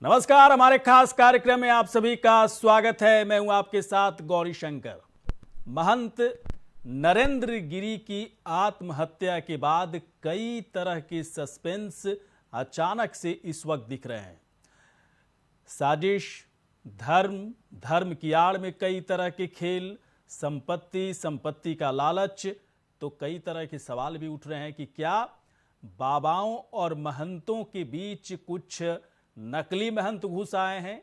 नमस्कार, हमारे खास कार्यक्रम में आप सभी का स्वागत है। मैं हूं आपके साथ गौरी शंकर। महंत नरेंद्र गिरी की आत्महत्या के बाद कई तरह के सस्पेंस अचानक से इस वक्त दिख रहे हैं। साजिश, धर्म की आड़ में कई तरह के खेल, संपत्ति का लालच, तो कई तरह के सवाल भी उठ रहे हैं कि क्या बाबाओं और महंतों के बीच कुछ नकली महंत घुस आए हैं,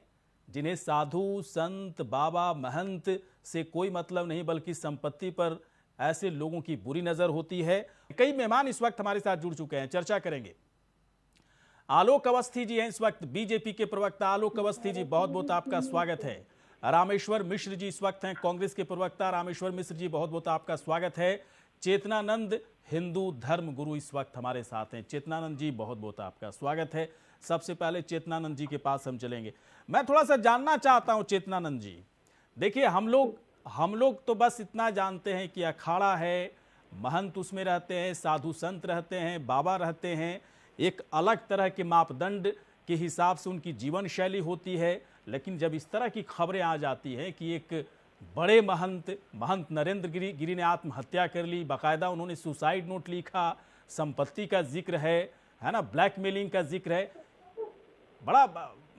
जिन्हें साधु संत बाबा महंत से कोई मतलब नहीं बल्कि संपत्ति पर ऐसे लोगों की बुरी नजर होती है। कई मेहमान इस वक्त हमारे साथ जुड़ चुके हैं, चर्चा करेंगे। आलोक अवस्थी जी हैं इस वक्त, बीजेपी के प्रवक्ता। आलोक अवस्थी जी, बहुत बहुत आपका स्वागत है। रामेश्वर मिश्र जी इस वक्त हैं, कांग्रेस के प्रवक्ता। रामेश्वर मिश्र जी, बहुत बहुत आपका स्वागत है। चेतनानंद, हिंदू धर्म गुरु, इस वक्त हमारे साथ हैं। चेतनानंद जी, बहुत बहुत आपका स्वागत है। सबसे पहले चेतनानंद जी के पास हम चलेंगे। मैं थोड़ा सा जानना चाहता हूं चेतनानंद जी, देखिए हम लोग तो बस इतना जानते हैं कि अखाड़ा है, महंत उसमें रहते हैं, साधु संत रहते हैं, बाबा रहते हैं, एक अलग तरह के मापदंड के हिसाब से उनकी जीवन शैली होती है। लेकिन जब इस तरह की खबरें आ जाती हैं कि एक बड़े महंत नरेंद्र गिरी ने आत्महत्या कर ली, बाकायदा उन्होंने सुसाइड नोट लिखा, संपत्ति का जिक्र है ना, ब्लैकमेलिंग का जिक्र है, बड़ा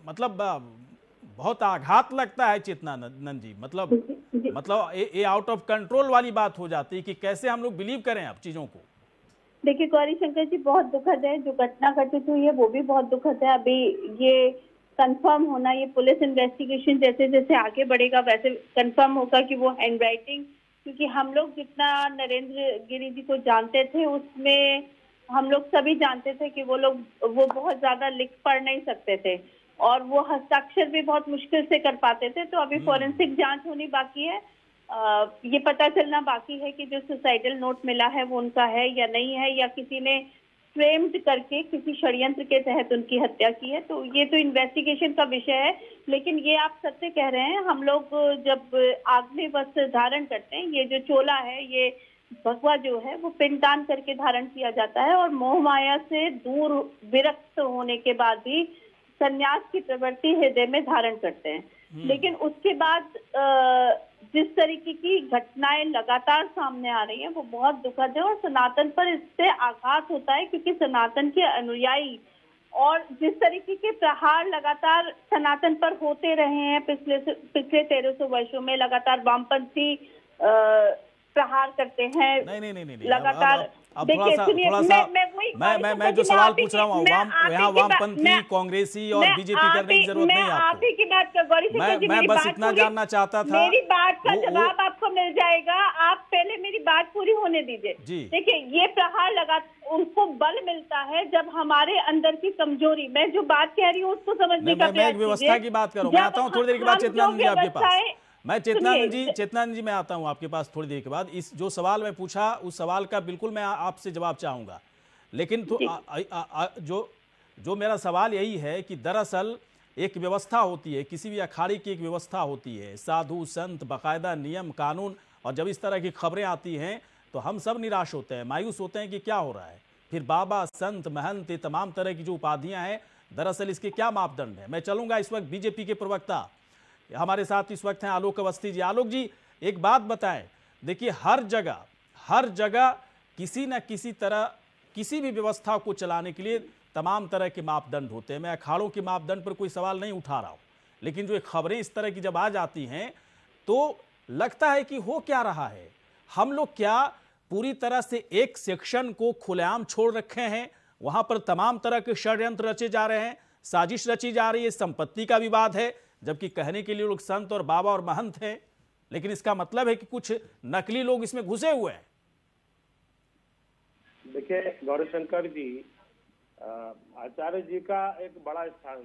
मतलब बहुत आघात लगता है चेतनानंद जी। मतलब ये आउट ऑफ कंट्रोल वाली बात हो जाती है कि कैसे हम लोग बिलीव करें अब चीजों को। देखिए गौरी शंकर जी, बहुत दुखद है जो घटना घटित हुई है, वो भी बहुत दुखद है। अभी ये कंफर्म होना, ये पुलिस इन्वेस्टिगेशन जैसे जैसे आगे बढ़ेगा वैसे कंफर्म होगा कि वो हैंडराइटिंग, क्योंकि हम लोग जितना नरेंद्र गिरी जी को जानते थे उसमें हम लोग सभी जानते थे कि वो बहुत ज्यादा लिख पढ़ नहीं सकते थे और वो हस्ताक्षर भी बहुत मुश्किल से कर पाते थे। तो अभी फॉरेंसिक जांच होनी बाकी है। ये पता चलना बाकी है कि जो सुसाइडल नोट मिला है वो उनका है या नहीं है, या किसी ने फ्रेम्ड करके किसी षड्यंत्र के तहत उनकी हत्या की है। तो ये तो इन्वेस्टिगेशन का विषय है। लेकिन ये आप सत्य कह रहे हैं, हम लोग जब आग्नेय वस्त्र धारण करते हैं, ये जो चोला है, ये भगवा जो है वो पिंडदान करके धारण किया जाता है और मोह माया से दूर विरक्त होने के बाद भी संन्यास की प्रवृत्ति हृदय में धारण करते हैं। लेकिन उसके बाद जिस तरीके की घटनाएं लगातार सामने आ रही हैं वो बहुत दुखद है और सनातन पर इससे आघात होता है, क्योंकि सनातन के अनुयायी और जिस तरीके के प्रहार लगातार सनातन पर होते रहे हैं पिछले 1300 वर्षों में, लगातार वामपंथी प्रहार करते हैं। नहीं लगातार अब थोड़ा सा मैं जो सवाल पूछ रहा हूँ, यहाँ वामपंथी, कांग्रेसी और बीजेपी करने की जरूरत नहीं है आपको। आप ही की बात कर, गौरी शंकर जी, मैं बस इतना जानना चाहता था। मेरी बात का जवाब आपको मिल जाएगा, आप पहले मेरी बात पूरी होने दीजिए। देखिए, ये प्रहार उनको बल मिलता है जब हमारे अंदर की कमजोरी, मैं जो बात कह रही हूँ उसको समझने का प्रयास कीजिए। व्यवस्था की बात करूँ, मैं आता हूँ थोड़ी देर के बाद चेतनानंद जी आपके पास। मैं चेतनानंद जी मैं आता हूं आपके पास थोड़ी देर के बाद। इस जो सवाल मैं पूछा उस सवाल का बिल्कुल मैं आपसे जवाब चाहूंगा, लेकिन तो जो मेरा सवाल यही है कि दरअसल एक व्यवस्था होती है, किसी भी अखाड़े की एक व्यवस्था होती है, साधु संत, बाकायदा नियम कानून, और जब इस तरह की खबरें आती हैं तो हम सब निराश होते हैं, मायूस होते हैं कि क्या हो रहा है। फिर बाबा, संत, महंत, ये तमाम तरह की जो उपाधियां हैं, दरअसल इसके क्या मापदंड है। मैं चलूंगा इस वक्त बीजेपी के प्रवक्ता हमारे साथ इस वक्त हैं आलोक अवस्थी जी। आलोक जी, एक बात बताएं, देखिए हर जगह किसी न किसी तरह किसी भी व्यवस्था को चलाने के लिए तमाम तरह के मापदंड होते हैं। मैं अखाड़ों के मापदंड पर कोई सवाल नहीं उठा रहा हूं, लेकिन जो खबरें इस तरह की जब आ जाती हैं तो लगता है कि हो क्या रहा है। हम लोग क्या पूरी तरह से एक सेक्शन को खुलेआम छोड़ रखे हैं, वहां पर तमाम तरह के षड्यंत्र रचे जा रहे हैं, साजिश रची जा रही है, संपत्ति का विवाद है, जबकि कहने के लिए लोग संत और बाबा और महंत हैं, लेकिन इसका मतलब है कि कुछ नकली लोग इसमें घुसे हुए हैं। देखिए गौरी शंकर जी, आचार्य जी का एक बड़ा स्थान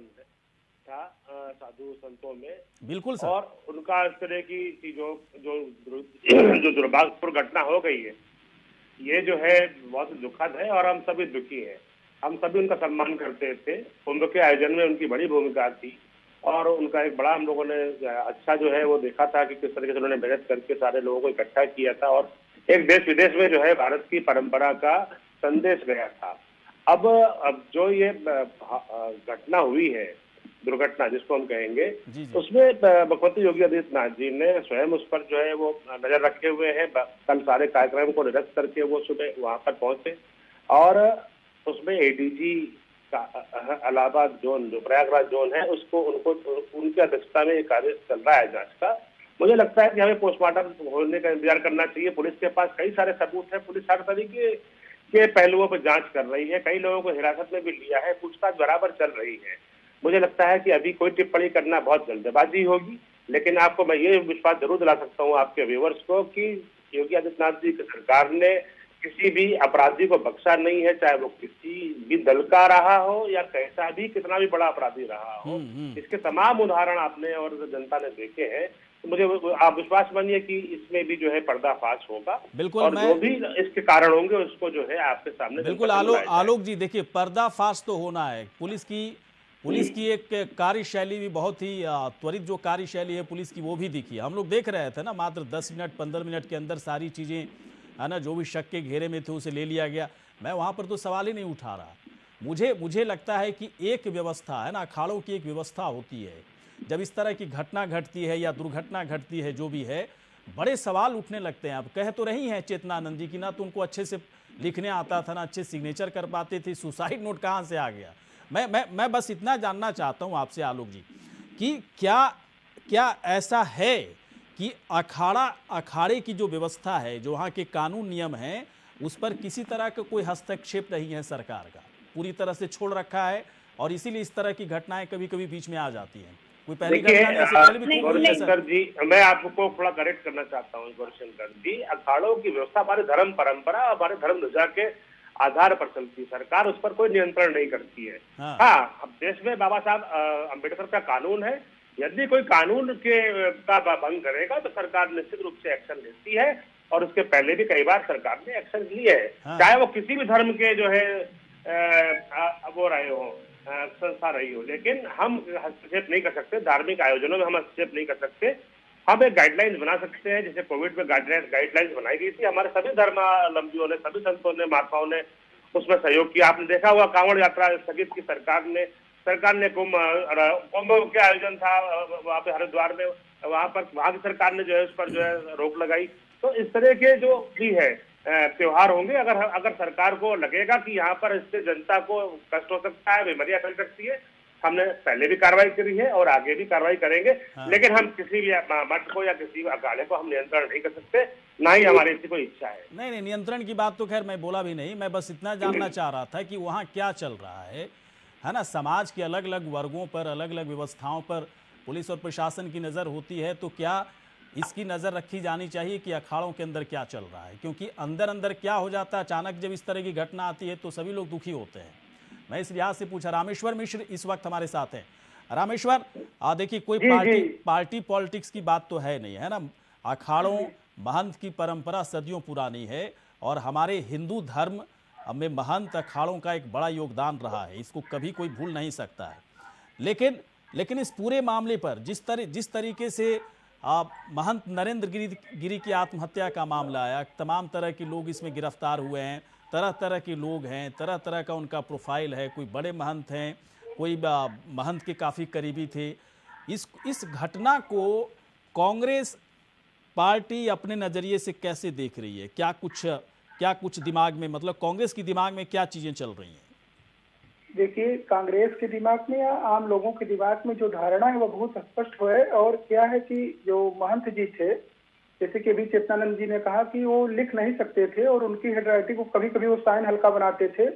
था साधु संतों में, बिल्कुल सर। और उनका इस तरह की चीजों जो दुर्भाग्यपूर्ण घटना हो गई है, ये जो है बहुत दुखद है और हम सभी दुखी हैं। हम सभी उनका सम्मान करते थे, कुंभ के आयोजन में उनकी बड़ी भूमिका थी और उनका एक बड़ा हम लोगों ने अच्छा जो है वो देखा था कि किस तरीके से उन्होंने मेहनत करके सारे लोगों को इकट्ठा किया था और एक देश विदेश में जो है भारत की परंपरा का संदेश गया था। अब जो ये घटना हुई है दुर्घटना जिसको हम कहेंगे, जी जी। उसमें मुख्यमंत्री योगी आदित्यनाथ जी ने स्वयं उस पर जो है वो नजर रखे हुए हैं। कल सारे कार्यक्रम को निरस्त करके वो सुबह वहां पर पहुंचे और उसमें एडीजी का अलावा जोन जो प्रयागराज जोन है उसको उनकी अध्यक्षता में कार्य चल रहा है जांच का। मुझे लगता है कि हमें पोस्टमार्टम होने का इंतजार करना चाहिए। पुलिस के पास कई सारे सबूत है, पुलिस हर तरीके के पहलुओं पर जांच कर रही है, कई लोगों को हिरासत में भी लिया है, पूछताछ बराबर चल रही है। मुझे लगता है कि अभी कोई टिप्पणी करना बहुत जल्दबाजी होगी, लेकिन आपको मैं ये विश्वास जरूर दिला सकता हूँ आपके व्यूअर्स को कि योगी आदित्यनाथ जी की सरकार ने किसी भी अपराधी को बख्शा नहीं है, चाहे वो किसी भी दल का रहा हो या कैसा भी कितना भी बड़ा अपराधी रहा हो। इसके तमाम उदाहरण आपने और जनता ने देखे हैं। तो मुझे आप विश्वास मानिए कि इसमें भी जो है पर्दाफाश होगा। बिल्कुल, और जो भी इसके कारण होंगे उसको जो है आपके सामने बिल्कुल आलोक जी, देखिए पर्दाफाश तो होना है। पुलिस की एक कार्यशैली भी बहुत ही त्वरित जो कार्यशैली है पुलिस की वो भी दिखी है। हम लोग देख रहे थे ना, मात्र 10 मिनट 15 मिनट के अंदर सारी चीज़ें है ना, जो भी शक के घेरे में थे उसे ले लिया गया। मैं वहाँ पर तो सवाल ही नहीं उठा रहा। मुझे लगता है कि एक व्यवस्था है ना, अखाड़ों की एक व्यवस्था होती है। जब इस तरह की घटना घटती है या दुर्घटना घटती है, जो भी है, बड़े सवाल उठने लगते हैं। अब कह तो रही हैं चेतनानंद जी की ना तो उनको अच्छे से लिखने आता था, ना अच्छे सिग्नेचर कर पाते थे, सुसाइड नोट कहाँ से आ गया। मैं बस इतना जानना चाहता हूँ आपसे आलोक जी कि क्या ऐसा है कि अखाड़े की जो व्यवस्था है, जो वहाँ के कानून नियम हैं, उस पर किसी तरह का कोई हस्तक्षेप नहीं है सरकार का, पूरी तरह से छोड़ रखा है और इसीलिए इस तरह की घटनाएं कभी कभी बीच में आ जाती हैं। कोई पहली घटना नहीं, इससे पहले भी गौरीशंकर जी, मैं आपको थोड़ा करेक्ट करना चाहता हूँ। गौरीशंकर जी, अखाड़ों की व्यवस्था हमारे धर्म परंपरा, हमारे धर्म ध्वजा के आधार पर चलती है। सरकार उस पर कोई नियंत्रण नहीं करती है। हाँ, अब देश में बाबा साहब अम्बेडकर का कानून है। यदि कोई कानून का भंग करेगा तो सरकार निश्चित रूप से एक्शन लेती है और उसके पहले भी कई बार सरकार ने एक्शन लिए है। चाहे वो किसी भी धर्म के जो है वो रहे हो, संस्था रही हो, लेकिन हम हस्तक्षेप नहीं कर सकते। धार्मिक आयोजनों में हम हस्तक्षेप नहीं कर सकते। हम एक गाइडलाइंस बना सकते हैं, जैसे कोविड में गाइडलाइंस बनाई गई थी। हमारे सभी धर्मावलंबियों ने, सभी संतों ने, महात्माओं ने उसमें सहयोग किया। आपने देखा हुआ कांवड़ यात्रा स्थगित की सरकार ने कुंभ के आयोजन था वहाँ पे हरिद्वार में, वहाँ की सरकार ने जो है उस पर जो है रोक लगाई। तो इस तरह के जो भी है त्योहार होंगे, अगर सरकार को लगेगा कि यहाँ पर इससे जनता को कष्ट हो सकता है, बीमारियां फैल सकती है, हमने पहले भी कार्रवाई करी है और आगे भी कार्रवाई करेंगे। लेकिन हम किसी भी मठ को या किसी अखाड़े को हम नियंत्रण नहीं कर सकते, ना ही हमारी ऐसी कोई इच्छा है। नहीं, नियंत्रण की बात तो खैर मैं बोला भी नहीं। मैं बस इतना जानना चाह रहा था कि वहाँ क्या चल रहा है ना। समाज के अलग अलग वर्गों पर, अलग अलग व्यवस्थाओं पर पुलिस और प्रशासन की नज़र होती है, तो क्या इसकी नज़र रखी जानी चाहिए कि अखाड़ों के अंदर क्या चल रहा है? क्योंकि अंदर अंदर क्या हो जाता है, अचानक जब इस तरह की घटना आती है तो सभी लोग दुखी होते हैं। मैं इस लिहाज से पूछा। रामेश्वर मिश्र इस वक्त हमारे साथ हैं। रामेश्वर, देखिए कोई पार्टी पॉलिटिक्स की बात तो है नहीं, है ना। अखाड़ों महंत की परंपरा सदियों पुरानी है और हमारे हिंदू धर्म में महंत अखाड़ों का एक बड़ा योगदान रहा है, इसको कभी कोई भूल नहीं सकता है। लेकिन इस पूरे मामले पर जिस तरीके से महंत नरेंद्र गिरी की आत्महत्या का मामला आया, तमाम तरह के लोग इसमें गिरफ्तार हुए हैं, तरह तरह के लोग हैं, तरह तरह का उनका प्रोफाइल है। कोई बड़े महंत हैं, कोई महंत के काफ़ी करीबी थे। इस घटना को कांग्रेस पार्टी अपने नज़रिए से कैसे देख रही है? क्या कुछ दिमाग में, मतलब कांग्रेस की दिमाग में क्या चीज़ें चल रही हैं? देखिए, कांग्रेस के दिमाग में या आम लोगों के दिमाग में जो धारणा है वो बहुत स्पष्ट है। और क्या है कि जो महंत जी थे, जैसे कि अभी चेतनानंद जी ने कहा कि वो लिख नहीं सकते थे और उनकी हैंडराइटिंग को कभी कभी वो साइन हल्का बनाते थे।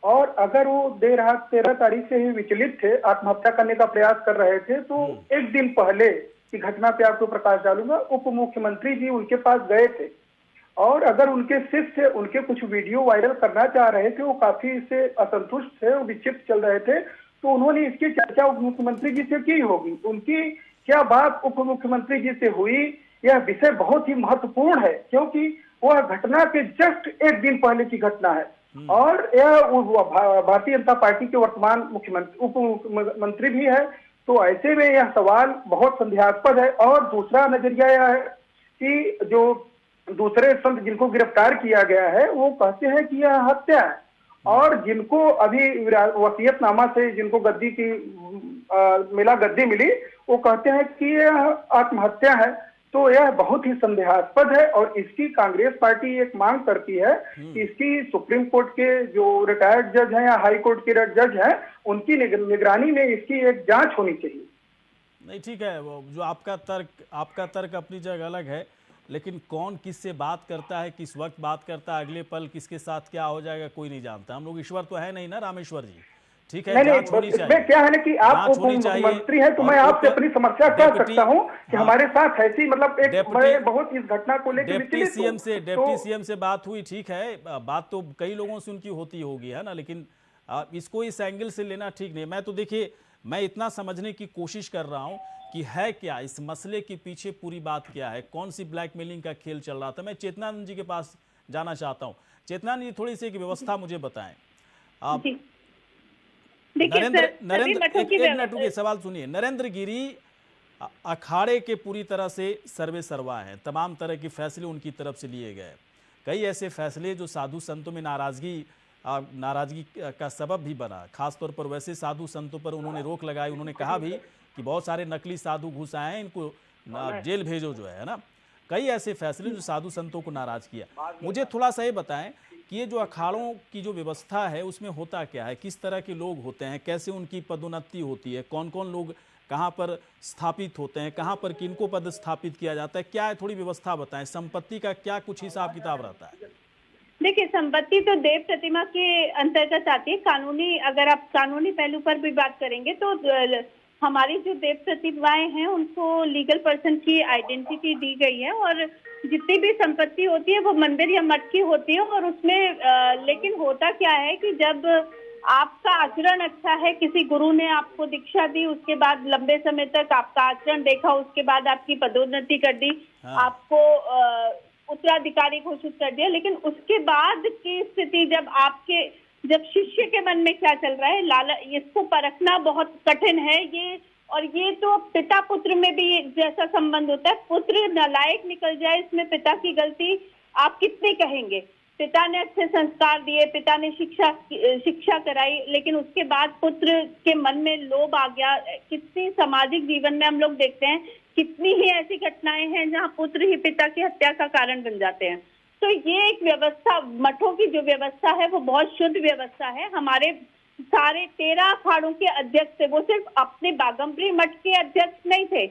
और अगर वो देर रात 13 तारीख से ही विचलित थे, आत्महत्या करने का प्रयास कर रहे थे, तो एक दिन पहले की घटना पे आपको प्रकाश डालूंगा। उप मुख्यमंत्री जी उनके पास गए थे और अगर उनके शिष्य उनके कुछ वीडियो वायरल करना चाह रहे थे, वो काफी इससे असंतुष्ट थे, वो विक्षिप्त चल रहे थे, तो उन्होंने इसकी चर्चा उप मुख्यमंत्री जी से की होगी। उनकी क्या बात उप मुख्यमंत्री जी से हुई, यह विषय बहुत ही महत्वपूर्ण है, क्योंकि वह घटना के जस्ट एक दिन पहले की घटना है। और यह भारतीय जनता पार्टी के वर्तमान उप मुख्यमंत्री भी है, तो ऐसे में यह सवाल बहुत संदेहास्पद है। और दूसरा नजरिया यह है कि जो दूसरे संत जिनको गिरफ्तार किया गया है, वो कहते हैं कि यह हत्या है। और जिनको अभी वसीयतनामा से जिनको गद्दी की मिला, गद्दी मिली, वो कहते हैं कि यह आत्महत्या है, तो यह बहुत ही संदेहास्पद है। और इसकी कांग्रेस पार्टी एक मांग करती है कि इसकी सुप्रीम कोर्ट के जो रिटायर्ड जज हैं या हाई कोर्ट के जज हैं, उनकी निगरानी में इसकी एक जांच होनी चाहिए। नहीं, ठीक है, वो जो आपका तर्क अपनी जगह अलग है, लेकिन कौन किससे बात करता है, किस वक्त बात करता है, अगले पल किसके साथ क्या हो जाएगा कोई नहीं जानता। हम लोग ईश्वर तो है नहीं ना रामेश्वर जी, ठीक है। जांच होनी चाहिए। क्या है ना कि आप उप मुख्यमंत्री हैं, तो मैं आपसे अपनी समस्या कह सकता हूं कि हमारे साथ ऐसी मतलब मैं बहुत इस घटना को लेकर डिप्टी सीएम से बात हुई, ठीक है, बात तो कई लोगों से उनकी होती होगी, है ना, लेकिन इसको इस एंगल से लेना ठीक नहीं। मैं तो देखिए, मैं इतना समझने की कोशिश कर रहा हूं कि है क्या इस मसले के पीछे, पूरी बात क्या है, कौन सी ब्लैकमेलिंग का खेल चल रहा था। मैं चेतनानंद जी के पास जाना चाहता हूं। चेतनानंद जी, थोड़ी सी एक व्यवस्था मुझे बताएं आप। नरेंद्र एक मिनट रुकिए, सवाल सुनिए। नरेंद्र गिरी अखाड़े के पूरी तरह से सर्वे सर्वा हैं, तमाम तरह के फैसले उनकी तरफ से लिए गए। कई ऐसे फैसले जो साधु संतों में नाराजगी का सबब भी बना, खासतौर पर वैसे साधु संतों पर उन्होंने रोक लगाई। उन्होंने कहा भी कि बहुत सारे नकली साधु घुस आए हैं, इनको जेल भेजो जो है ना। कई ऐसे फैसले जो साधु संतों को नाराज किया। मुझे थोड़ा सा ये बताएं कि ये जो अखाड़ों की जो व्यवस्था है उसमें होता क्या है, किस तरह के लोग होते हैं, कैसे उनकी पदोन्नति होती है, कौन कौन लोग कहाँ पर स्थापित होते हैं, कहाँ पर किनको पद स्थापित किया जाता है, क्या है, थोड़ी व्यवस्था बताएं। संपत्ति का क्या कुछ हिसाब किताब रहता है? देखिए, संपत्ति तो देव प्रतिमा के अंतर्गत आती है। कानूनी, अगर आप कानूनी पहलू पर भी बात करेंगे तो हमारी जो देव प्रतिमाएं हैं उनको लीगल पर्सन की आइडेंटिटी दी गई है, और जितनी भी संपत्ति होती है वो मंदिर या मठ की होती है। और उसमें लेकिन होता क्या है कि जब आपका आचरण अच्छा है, किसी गुरु ने आपको दीक्षा दी, उसके बाद लंबे समय तक आपका आचरण देखा, उसके बाद आपकी पदोन्नति कर दी, आपको उत्तराधिकारी घोषित कर दिया, लेकिन उसके बाद की स्थिति जब शिष्य के मन में क्या चल रहा है, इसको परखना बहुत कठिन है। ये तो पिता पुत्र में भी जैसा संबंध होता है, पुत्र नालायक निकल जाए, इसमें पिता की गलती आप कितनी कहेंगे। पिता ने अच्छे संस्कार दिए, पिता ने शिक्षा कराई, लेकिन उसके बाद पुत्र के मन में लोभ आ गया। कितनी सामाजिक जीवन में हम लोग देखते हैं, कितनी ही ऐसी घटनाएं हैं जहां पुत्र ही पिता की हत्या का कारण बन जाते हैं। तो ये एक व्यवस्था, मठों की जो व्यवस्था है वो बहुत शुद्ध व्यवस्था है। हमारे सारे 13 अखाड़ों के अध्यक्ष थे, वो सिर्फ अपने बागमपुरी मठ के अध्यक्ष नहीं थे,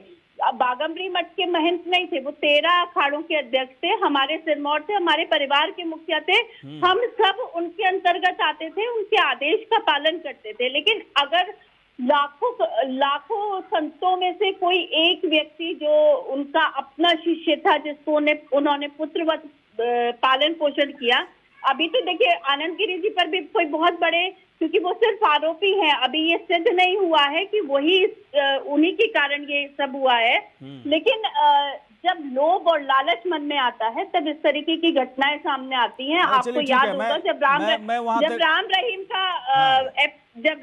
बागमपुरी मठ के महंत नहीं थे, वो 13 अखाड़ों के अध्यक्ष थे, हमारे सिरमौर थे, हमारे परिवार के मुखिया थे। हम सब उनके अंतर्गत आते थे, उनके आदेश का पालन करते थे। लेकिन अगर लाखों संतों में से कोई एक व्यक्ति जो उनका अपना शिष्य था, जिसको उन्होंने पुत्रवत पालन पोषण किया, अभी तो देखिए आनंद गिरी जी पर भी कोई बहुत बड़े, क्योंकि वो सिर्फ आरोपी हैं, अभी ये सिद्ध नहीं हुआ है कि उन्हीं के कारण ये सब हुआ है। लेकिन जब लोभ और लालच मन में आता है तब इस तरीके की घटनाएं सामने आती हैं। आपको याद होगा जब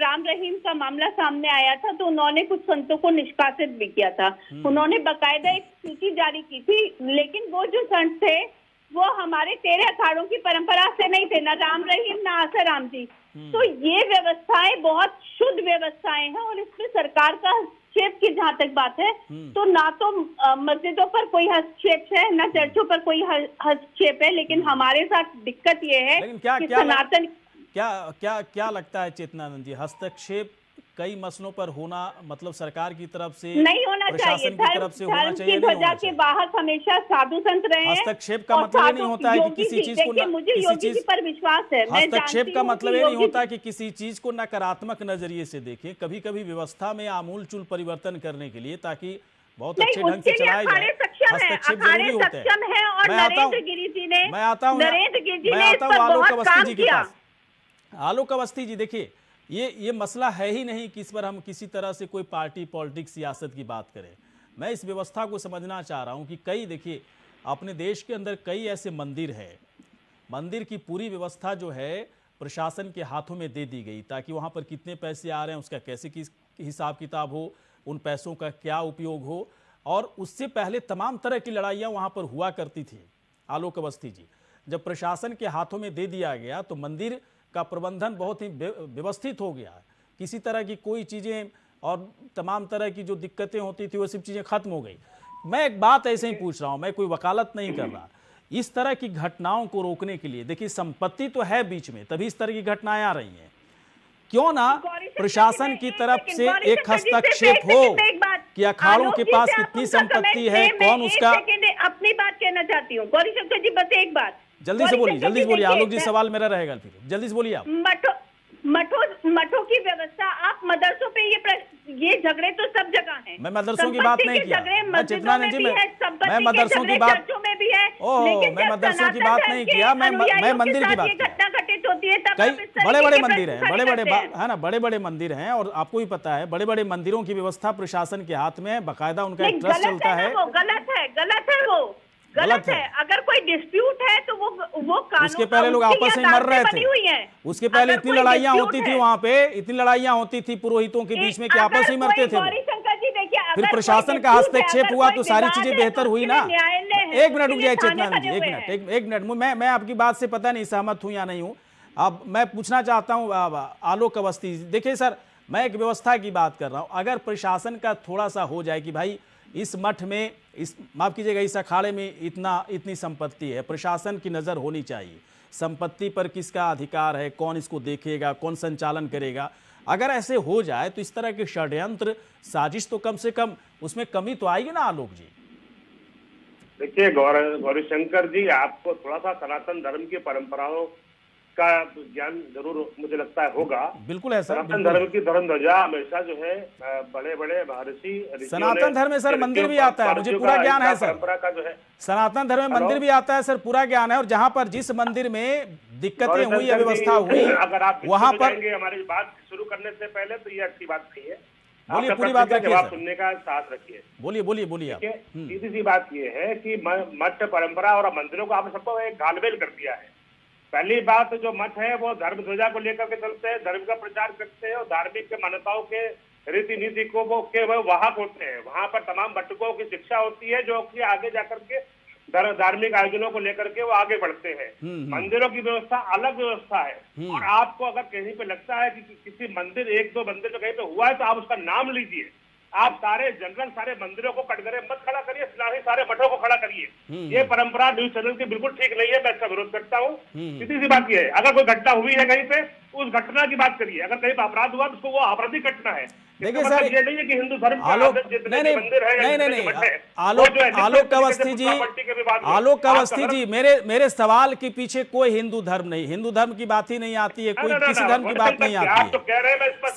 राम रहीम का मामला सामने आया था तो उन्होंने कुछ संतों को निष्कासित भी किया था। उन्होंने बाकायदा एक सूची जारी की थी, लेकिन वो जो संत थे वो हमारे 13 अखाड़ों की परंपरा से नहीं थे, ना राम रहीम ना आसाराम जी। तो ये व्यवस्थाएं बहुत शुद्ध व्यवस्थाएं हैं, और इसमें सरकार का हस्तक्षेप की जहां तक बात है तो ना तो मस्जिदों पर कोई हस्तक्षेप है, ना चर्चों पर कोई हस्तक्षेप है। लेकिन हमारे साथ दिक्कत ये है कि सनातन क्या लगता है चेतनानंद जी, हस्तक्षेप कई मसलों पर होना मतलब सरकार की तरफ से नहीं होना चाहिए, धर्म की ध्वजा के बाहर हमेशा साधु संत रहे हैं। हस्तक्षेप का मतलब ये नहीं होता है कि किसी चीज को, मुझे योगी जी पर विश्वास है, हस्तक्षेप का मतलब ये नहीं होता कि किसी चीज को नकारात्मक नजरिए से देखें। कभी कभी व्यवस्था में आमूलचूल परिवर्तन करने के लिए, ताकि बहुत अच्छे ढंग से चलाया जाए, हस्तक्षेप जरूरी होते हैं। मैं आता हूँ आलोक अवस्थी जी के पास। आलोक अवस्थी जी, देखिए ये मसला है ही नहीं कि इस पर हम किसी तरह से कोई पार्टी पॉलिटिक्स सियासत की बात करें। मैं इस व्यवस्था को समझना चाह रहा हूं कि कई, देखिए अपने देश के अंदर कई ऐसे मंदिर हैं, मंदिर की पूरी व्यवस्था जो है प्रशासन के हाथों में दे दी गई, ताकि वहां पर कितने पैसे आ रहे हैं उसका कैसे हिसाब किताब हो, उन पैसों का क्या उपयोग हो। और उससे पहले तमाम तरह की लड़ाइयाँ वहाँ पर हुआ करती थी। आलोक अवस्थी जी, जब प्रशासन के हाथों में दे दिया गया तो मंदिर का प्रबंधन बहुत ही व्यवस्थित हो गया। किसी तरह की कोई चीज़ें और तमाम तरह की जो दिक्कतें होती थी वो सब चीज़ें खत्म हो गई। मैं एक बात ऐसे ही पूछ रहा हूँ, मैं कोई वकालत नहीं कर रहा। इस तरह की घटनाओं को रोकने के लिए देखिए संपत्ति तो है बीच में, तभी इस तरह की घटनाएं आ रही हैं। क्यों ना प्रशासन की तरफ से एक हस्तक्षेप हो कि अखाड़ों के पास कितनी संपत्ति है, कौन उसका। अपनी बात कहना चाहती हूँ गौरी शंकर जी, बस एक बात जल्दी से बोलिए आलोक जी, सवाल मेरा रहेगा फिर, जल्दी से बोलिए आप। मठों की व्यवस्था, आप मदरसों पे ये झगड़े तो सब जगह हैं। मैं मदरसों की बात नहीं किया, चेतनानंद जी, मैं मदरसों की बात, में भी है। मैं मदरसों की बात नहीं किया, मैं मंदिर की बात घटना घटित होती है। कई बड़े बड़े मंदिर हैं, है ना, बड़े बड़े मंदिर हैं, और आपको भी पता है बड़े बड़े मंदिरों की व्यवस्था प्रशासन के हाथ में है, बाकायदा उनका एक ट्रस्ट चलता है। गलत है। अगर कोई डिस्प्यूट है तो वो कानून, उसके पहले लोग आपस में मर रहे थे, उसके पहले इतनी लड़ाइयां होती थी, वहां पे इतनी लड़ाइयां होती थी पुरोहितों के बीच में कि आपस में मरते थे। फिर प्रशासन का हस्तक्षेप हुआ तो सारी चीजें बेहतर हुई ना। एक मिनट रुक जाइए चेतनानंद जी, एक मिनट, मैं आपकी बात से पता नहीं सहमत हूं या नहीं हूं। अब मैं पूछना चाहता हूं आलोक अवस्थी, देखिए सर, मैं एक व्यवस्था की बात कर रहा हूं। अगर प्रशासन का थोड़ा सा हो जाए कि भाई इस मठ में, इस माफ कीजिएगा, इस अखाड़े में इतनी संपत्ति है, प्रशासन की नज़र होनी चाहिए, संपत्ति पर किसका अधिकार है, कौन इसको देखेगा, कौन संचालन करेगा। अगर ऐसे हो जाए तो इस तरह के षड्यंत्र, साजिश तो कम से कम उसमें कमी तो आएगी ना आलोक जी। देखिए गौरी शंकर जी, आपको थोड़ा सा सनातन धर्म की परंपराओं का ज्ञान जरूर मुझे लगता है होगा। बिल्कुल है सर, सनातन धर्म की धर्म ध्वजा हमेशा जो है बड़े बड़े महर्षि, सनातन धर्म में सर मंदिर भी आता है, मुझे पूरा ज्ञान है सर, परंपरा का जो है सनातन धर्म में मंदिर भी आता है सर, पूरा ज्ञान है। और जहां पर जिस मंदिर में दिक्कतें हुई, अव्यवस्था हुई, अगर आप वहां पर हमारी बात शुरू करने से पहले, तो ये अच्छी बात नहीं है। बोलिए, पूरी बात रखिए, जवाब सुनने का साहस रखिए। बोलिए आप। सीधी सी बात ये है कि मठ परंपरा और मंदिरों को आपने सबको एक घालमेल कर दिया है। पहली बात, जो मठ है वो धर्म ध्वजा को लेकर के चलते हैं, धर्म का प्रचार करते हैं और धार्मिक के मान्यताओं के रीति नीति को वो वाहक होते हैं। वहां पर तमाम मठकों की शिक्षा होती है, जो कि आगे जाकर के धार्मिक आयोजनों को लेकर के वो आगे बढ़ते हैं। मंदिरों की व्यवस्था अलग व्यवस्था है। और आपको अगर कहीं पे लगता है कि किसी मंदिर, एक दो मंदिर में कहीं पे हुआ है, तो आप उसका नाम लीजिए। आप सारे जनरल सारे मंदिरों को कटघरे मत खड़ा करिए, फिलहाल सारे मठों को खड़ा करिए। ये परंपरा न्यूज चैनल की बिल्कुल ठीक नहीं है, मैं इसका विरोध करता हूँ। सीधी सी बात ये है, अगर कोई घटना हुई है कहीं पे, उस घटना की बात करिए। अगर कहीं पे अपराध हुआ तो उसको वो आपराधिक घटना है। देखिए सर, ये नहीं है कि हिंदू धर्म नहीं आलोक अवस्थी जी, मेरे सवाल के पीछे कोई हिंदू धर्म नहीं, हिंदू धर्म की बात ही नहीं आती है, कोई किसी धर्म की बात नहीं आती है।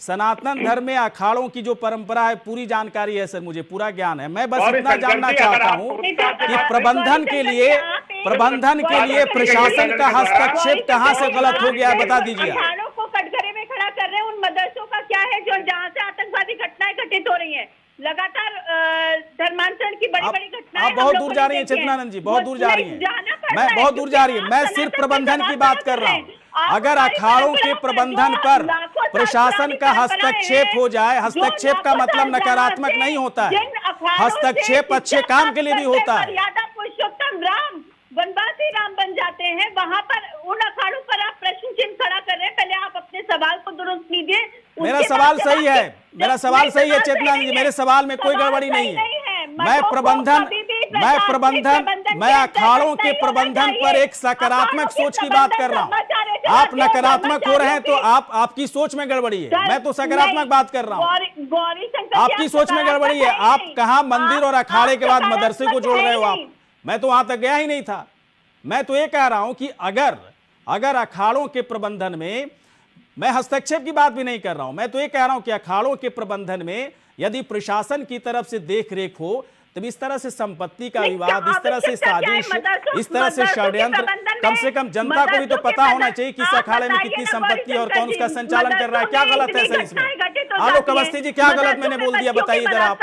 सनातन धर्म में अखाड़ों की जो परंपरा है, पूरी जानकारी है सर, मुझे पूरा ज्ञान है। मैं बस इतना जानना चाहता हूं कि प्रबंधन के लिए प्रशासन का हस्तक्षेप कहां से गलत हो गया, बता दीजिए। अखाड़ों को कटघरे में खड़ा कर रहे हैं, उन मदरसों का क्या है जो जहां से आतंकवादी घटनाएं घटित हो रही हैं, लगातार धर्मांतरण की बड़ी घटनाएं। आप बहुत दूर जा रही है चेतनानंद जी, बहुत दूर जा रही है, मैं बहुत दूर जा रही है। मैं सिर्फ प्रबंधन की बात कर रहा हूँ। अगर अखाड़ों के प्रबंधन पर प्रशासन का हस्तक्षेप हो जाए, हस्तक्षेप का मतलब नकारात्मक नहीं होता है, हस्तक्षेप अच्छे काम के लिए भी होता है। पुरुषोत्तम राम, वनवासी राम बन जाते हैं, वहां पर उन अखाड़ों पर आप प्रश्न चिन्ह खड़ा कर रहे हैं। पहले आप अपने सवाल को दुरुस्त कीजिए। मेरा सवाल सही है, मेरा सवाल सही है चेतनानंद जी, मेरे सवाल में कोई गड़बड़ी नहीं है। मैं अखाड़ों के प्रबंधन पर एक सकारात्मक सोच की बात कर रहा हूँ। आप नकारात्मक हो रहे हैं तो आपकी सोच में गड़बड़ी है, मैं तो सकारात्मक बात कर रहा हूँ। आपकी सोच में गड़बड़ी है। आप कहाँ मंदिर और अखाड़े के बाद मदरसे को जोड़ रहे हो आप? मैं तो वहां तक गया ही नहीं था। मैं तो ये कह रहा हूं कि अगर अखाड़ों के प्रबंधन में, मैं हस्तक्षेप की बात भी नहीं कर रहा हूं, मैं तो ये कह रहा हूं कि अखाड़ों के प्रबंधन में यदि प्रशासन की तरफ से देख रेख हो, तब इस तरह से संपत्ति का विवाद, इस तरह से साजिश, इस तरह से षड्यंत्र, कम से कम जनता को भी तो पता होना चाहिए कि इस अखाड़े में कितनी संपत्ति है और कौन उसका संचालन कर रहा है। क्या गलत है सर इसमें? आलोक अवस्थी जी, क्या गलत मैंने बोल दिया, बताइए जरा आप।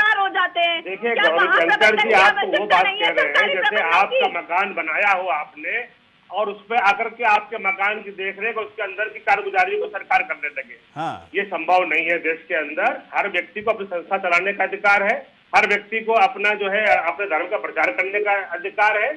देखिए गौरी शंकर जी, आप वो बात कह रहे हैं जैसे आपका मकान बनाया हो आपने, और उस पर आकर के आपके मकान की देखरेख और उसके अंदर की कारगुजारी को सरकार करने लगे। हाँ। ये संभव नहीं है। देश के अंदर हर व्यक्ति को अपनी संस्था चलाने का अधिकार है, हर व्यक्ति को अपना जो है अपने धर्म का प्रचार करने का अधिकार है।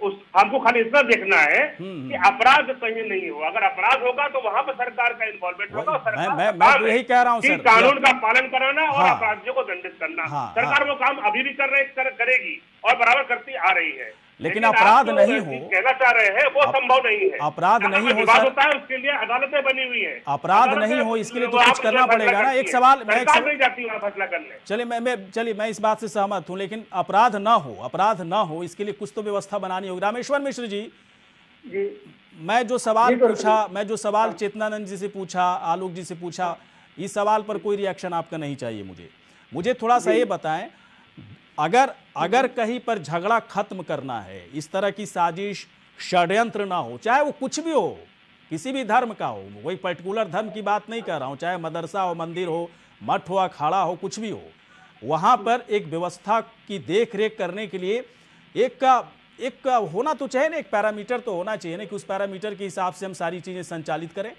हमको खाली इतना देखना है कि अपराध कहीं नहीं हो। अगर अपराध होगा तो वहां पर सरकार का इन्वॉल्वमेंट होगा। मैं तो यही कह रहा हूं सर, कानून का पालन कराना और हाँ, अपराधियों को दंडित करना। हाँ, सरकार वो काम अभी भी करेगी और बराबर करती आ रही है। लेकिन अपराध नहीं हो, कहना चाह रहे हैं वो संभव नहीं है। अपराध नहीं हो विवाद सर, होता है उसके लिए अदालतें बनी हुई है। अपराध नहीं हो इसके लिए तो कुछ करना पड़ेगा ना। एक सवाल नहीं जाती वहाँ फैसला करने। चलिए मैं इस बात से सहमत हूं, लेकिन अपराध ना हो इसके लिए कुछ तो व्यवस्था बनानी होगी। रामेश्वर मिश्र जी, मैं जो सवाल चेतनानंद जी से पूछा, आलोक जी से पूछा, इस सवाल पर कोई रिएक्शन आपका नहीं चाहिए। मुझे थोड़ा सा ये बताएं, अगर कहीं पर झगड़ा खत्म करना है, इस तरह की साजिश षड्यंत्र ना हो, चाहे वो कुछ भी हो, किसी भी धर्म का हो, कोई पर्टिकुलर धर्म की बात नहीं कर रहा हूं, चाहे मदरसा हो, मंदिर हो, मठ हो, अखाड़ा हो, कुछ भी हो, वहां पर एक व्यवस्था की देख रेख करने के लिए एक होना तो चाहिए ना, एक पैरामीटर तो होना चाहिए ना, कि उस पैरामीटर के हिसाब से हम सारी चीजें संचालित करें।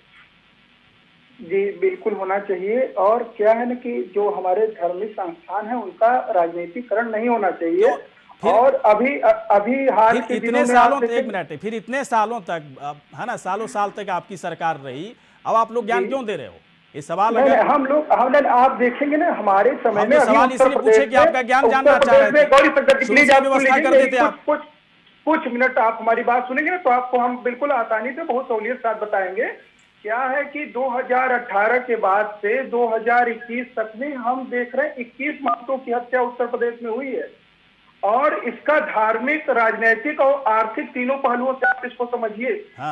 जी बिल्कुल होना चाहिए। और क्या है ना कि जो हमारे धार्मिक संस्थान है उनका राजनीतिकरण नहीं होना चाहिए। और अभी हाल के इतने सालों तक, एक मिनट, फिर इतने सालों तक है ना, सालों साल तक आपकी सरकार रही, अब आप लोग ज्ञान क्यों दे रहे हो? ये सवाल हमने आप देखेंगे ना हमारे समय में सवाल इसलिए पूछे कि आपका ज्ञान जानना चाह रहे थे, व्यवस्था कर देते आप। कुछ मिनट आप हमारी बात सुनेंगे तो आपको हम बिल्कुल आसानी से बहुत सहूलियत साथ बताएंगे। क्या है कि 2018 के बाद से 2021 तक में हम देख रहे हैं 21 महंतों की हत्या उत्तर प्रदेश में हुई है। और इसका धार्मिक, राजनीतिक और आर्थिक तीनों पहलुओं से आप इसको समझिए।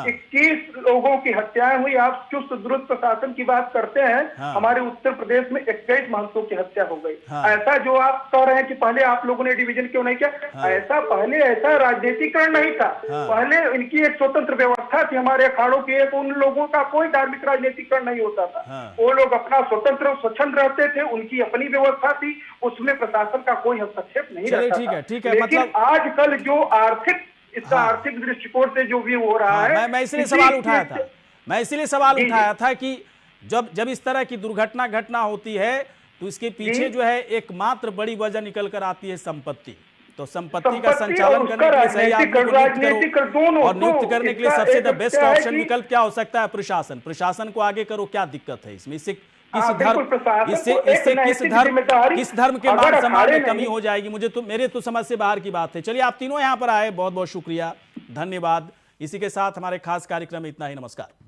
21 लोगों की हत्याएं हुई। आप चुस्त दुरुस्त प्रशासन की बात करते हैं, हमारे उत्तर प्रदेश में 21 महंतों की हत्या हो गई। ऐसा जो आप कह रहे हैं कि पहले आप लोगों ने डिवीजन क्यों नहीं किया, ऐसा राजनीतिकरण नहीं था। पहले इनकी एक स्वतंत्र व्यवस्था थी, हमारे अखाड़ों की। एक उन लोगों का कोई धार्मिक राजनीतिकरण नहीं होता था। वो लोग अपना स्वतंत्र स्वच्छंद रहते थे, उनकी अपनी व्यवस्था थी, उसमें प्रशासन का कोई हस्तक्षेप नहीं रहता था। ठीक है, लेकिन मतलब आजकल जो आर्थिक दृष्टिकोण से जो भी हो रहा है, मैं इसलिए सवाल उठाया था कि जब इस तरह की दुर्घटना घटना होती है तो इसके पीछे जो है एकमात्र बड़ी वजह निकल कर आती है संपत्ति। तो संपत्ति का संचालन करने के लिए सही आदमी को नियुक्त करने के लिए सबसे द बेस्ट ऑप्शन विकल्प क्या हो सकता है? प्रशासन को आगे करो। क्या दिक्कत है इसमें? इससे किस धर्म के मान सम्मान में कमी हो जाएगी? मेरे तो समझ से बाहर की बात है। चलिए, आप तीनों यहां पर आए, बहुत बहुत शुक्रिया, धन्यवाद। इसी के साथ हमारे खास कार्यक्रम में इतना ही। नमस्कार।